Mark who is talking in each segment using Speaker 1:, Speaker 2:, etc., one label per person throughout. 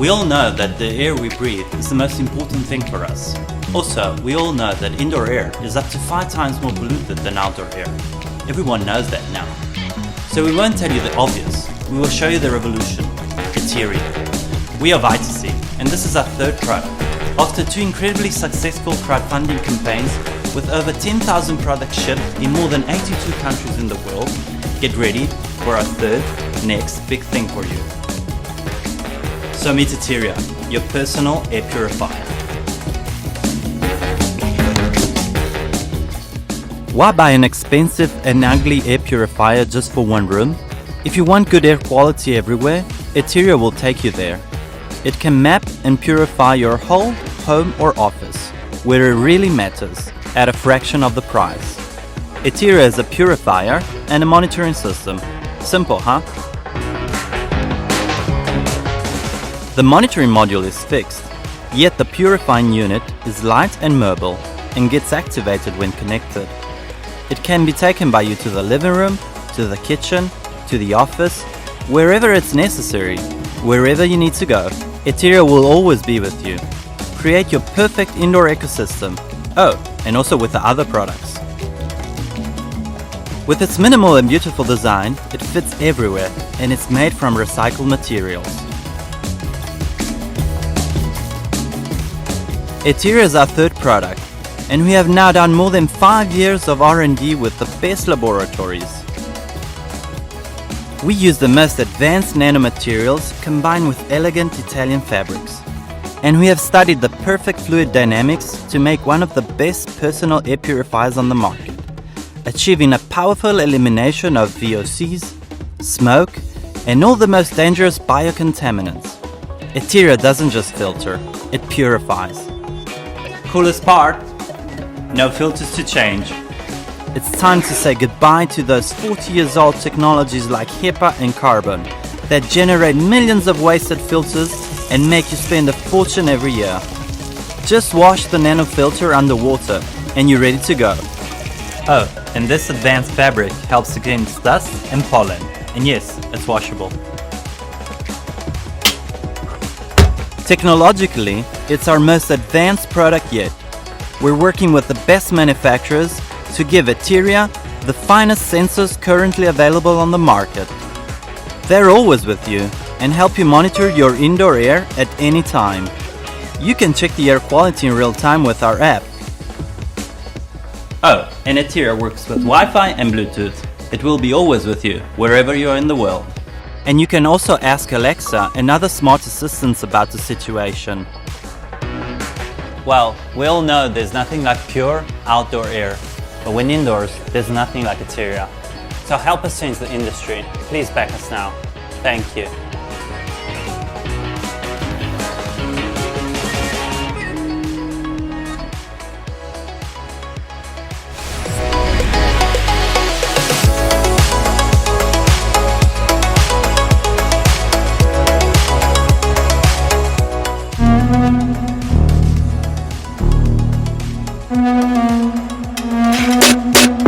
Speaker 1: We all know that the air we breathe is the most important thing for us. Also, we all know that indoor air is up to 5 times more polluted than outdoor air. Everyone knows that now. So we won't tell you the obvious, we will show you the revolution, Eteria. We are Vitesy, and this is our third product. After 2 incredibly successful crowdfunding campaigns with over 10,000 products shipped in more than 82 countries in the world, get ready for our third, next big thing for you. So meet Eteria, your personal air purifier. Why buy an expensive and ugly air purifier just for one room? If you want good air quality everywhere, Eteria will take you there. It can map and purify your whole home or office, where it really matters, at a fraction of the price. Eteria is a purifier and a monitoring system. Simple, huh? The monitoring module is fixed, yet the purifying unit is light and mobile and gets activated when connected. It can be taken by you to the living room, to the kitchen, to the office, wherever it's necessary, wherever you need to go. Eteria will always be with you. Create your perfect indoor ecosystem. Oh, and also with the other products. With its minimal and beautiful design, it fits everywhere and it's made from recycled materials. Eteria is our third product, and we have now done more than 5 years of R&D with the best laboratories. We use the most advanced nanomaterials combined with elegant Italian fabrics. And we have studied the perfect fluid dynamics to make one of the best personal air purifiers on the market, achieving a powerful elimination of VOCs, smoke, and all the most dangerous biocontaminants. Eteria doesn't just filter, it purifies. Coolest part? No filters to change. It's time to say goodbye to those 40 years old technologies like HEPA and carbon that generate millions of wasted filters and make you spend a fortune every year. Just wash the nano filter underwater and you're ready to go. Oh, and this advanced fabric helps against dust and pollen. And yes, it's washable. Technologically, it's our most advanced product yet. We're working with the best manufacturers to give Eteria the finest sensors currently available on the market. They're always with you and help you monitor your indoor air at any time. You can check the air quality in real time with our app. Oh, and Eteria works with Wi-Fi and Bluetooth. It will be always with you, wherever you are in the world. And you can also ask Alexa and other smart assistants about the situation. Well, we all know there's nothing like pure outdoor air, but when indoors, there's nothing like Eteria. So help us change the industry. Please back us now. Thank you.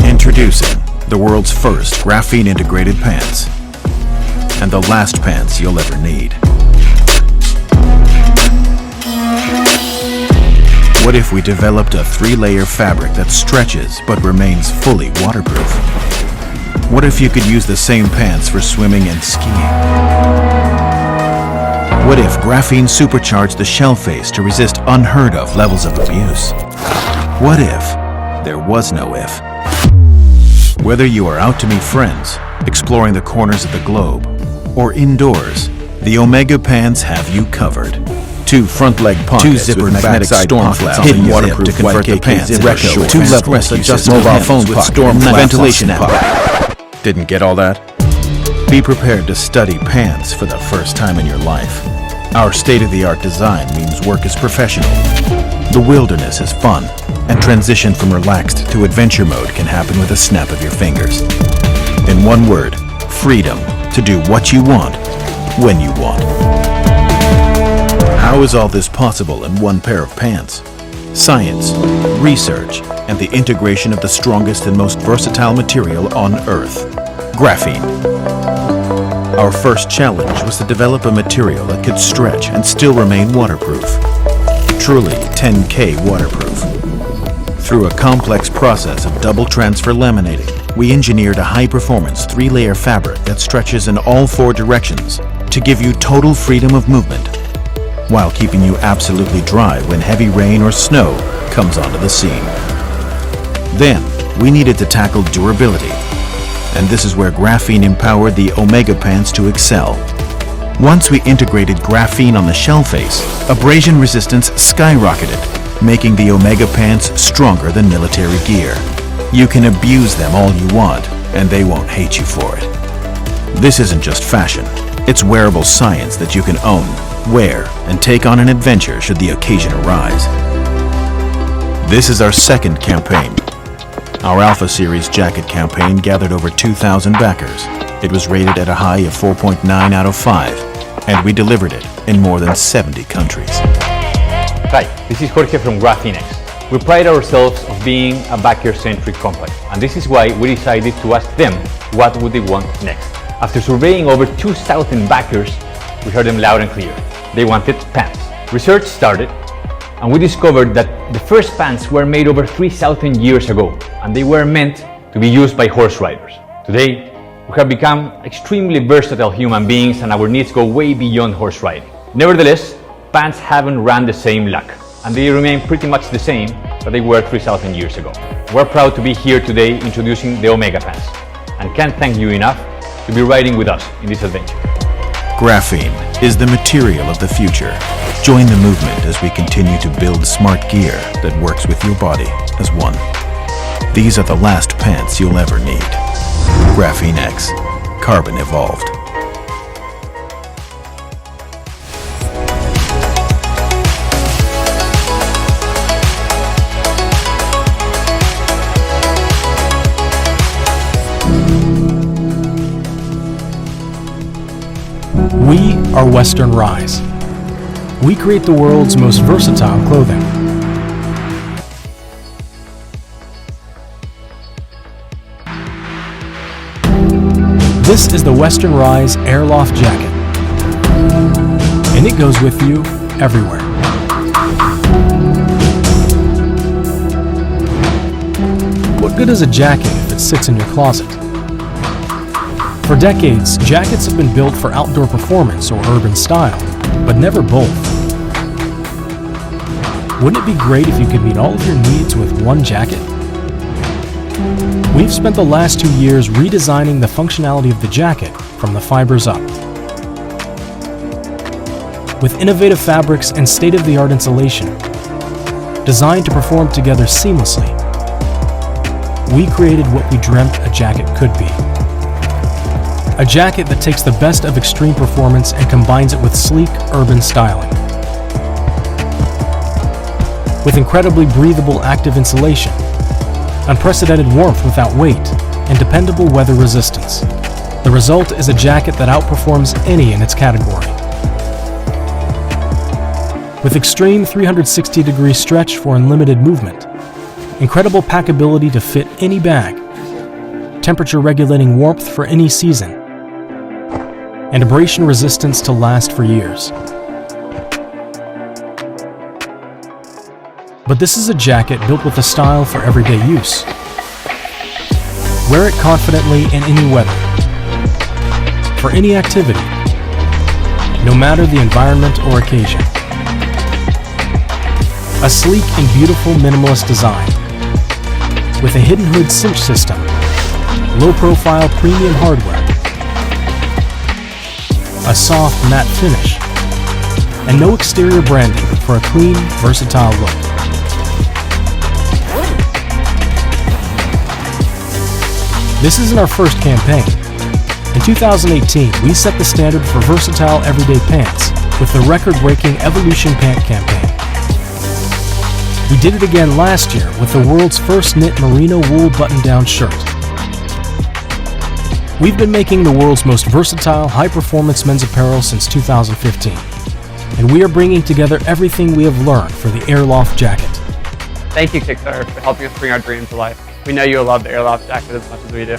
Speaker 2: Introducing the world's first graphene integrated pants, and the last pants you'll ever need. What if we developed a 3-layer fabric that stretches but remains fully waterproof? What if you could use the same pants for swimming and skiing? What if graphene supercharged the shell face to resist unheard of levels of abuse? What if there was no if? Whether you are out to meet friends, exploring the corners of the globe, or indoors, the Omega pants have you covered. 2 front leg pockets, 2 zippered magnetic storm flaps, hidden waterproof to convert the pants into retro, 2 levels adjustable mobile phones with storm ventilation pocket. Didn't get all that? Be prepared to study pants for the first time in your life. Our state-of-the-art design means work is professional. The wilderness is fun, and transition from relaxed to adventure mode can happen with a snap of your fingers. In one word, freedom to do what you want, when you want. How is all this possible in one pair of pants? Science, research, and the integration of the strongest and most versatile material on Earth, graphene. Our first challenge was to develop a material that could stretch and still remain waterproof. Truly 10K waterproof. Through a complex process of double transfer laminating, we engineered a high-performance 3-layer fabric that stretches in all 4 directions to give you total freedom of movement, while keeping you absolutely dry when heavy rain or snow comes onto the scene. Then, we needed to tackle durability, and this is where graphene empowered the Omega pants to excel. Once we integrated graphene on the shell face, abrasion resistance skyrocketed, making the Omega pants stronger than military gear. You can abuse them all you want, and they won't hate you for it. This isn't just fashion, it's wearable science that you can own, wear, and take on an adventure should the occasion arise. This is our second campaign. Our Alpha Series jacket campaign gathered over 2,000 backers. It was rated at a high of 4.9 out of 5, and we delivered it in more than 70 countries.
Speaker 3: Hi, this is Jorge from GrapheneX. We pride ourselves of being a backer-centric company, and this is why we decided to ask them what would they want next. After surveying over 2,000 backers, we heard them loud and clear. They wanted pants. Research started, and we discovered that the first pants were made over 3,000 years ago, and they were meant to be used by horse riders. Today, we have become extremely versatile human beings, and our needs go way beyond horse riding. Nevertheless, pants haven't run the same luck, and they remain pretty much the same that they were 3,000 years ago. We're proud to be here today introducing the Omega pants, and can't thank you enough to be riding with us in this adventure.
Speaker 2: Graphene is the material of the future. Join the movement as we continue to build smart gear that works with your body as one. These are the last pants you'll ever need. GrapheneX, carbon evolved.
Speaker 4: We are Western Rise. We create the world's most versatile clothing. This is the Western Rise Airloft Jacket, and it goes with you everywhere. What good is a jacket if it sits in your closet? For decades, jackets have been built for outdoor performance or urban style, but never both. Wouldn't it be great if you could meet all of your needs with one jacket? We've spent the last 2 years redesigning the functionality of the jacket from the fibers up. With innovative fabrics and state-of-the-art insulation, designed to perform together seamlessly, we created what we dreamt a jacket could be. A jacket that takes the best of extreme performance and combines it with sleek, urban styling. With incredibly breathable active insulation, unprecedented warmth without weight, and dependable weather resistance, the result is a jacket that outperforms any in its category. With extreme 360-degree stretch for unlimited movement, incredible packability to fit any bag, temperature-regulating warmth for any season, and abrasion resistance to last for years. But this is a jacket built with a style for everyday use. Wear it confidently in any weather, for any activity, no matter the environment or occasion. A sleek and beautiful minimalist design, with a hidden hood cinch system, low-profile premium hardware, a soft matte finish, and no exterior branding for a clean, versatile look. This isn't our first campaign. In 2018, we set the standard for versatile everyday pants with the record-breaking Evolution Pant campaign. We did it again last year with the world's first knit merino wool button-down shirt. We've been making the world's most versatile, high-performance men's apparel since 2015, and we are bringing together everything we have learned for the Airloft jacket.
Speaker 5: Thank you, Kickstarter, for helping us bring our dream to life. We know you'll love the Airloft jacket as much as we do.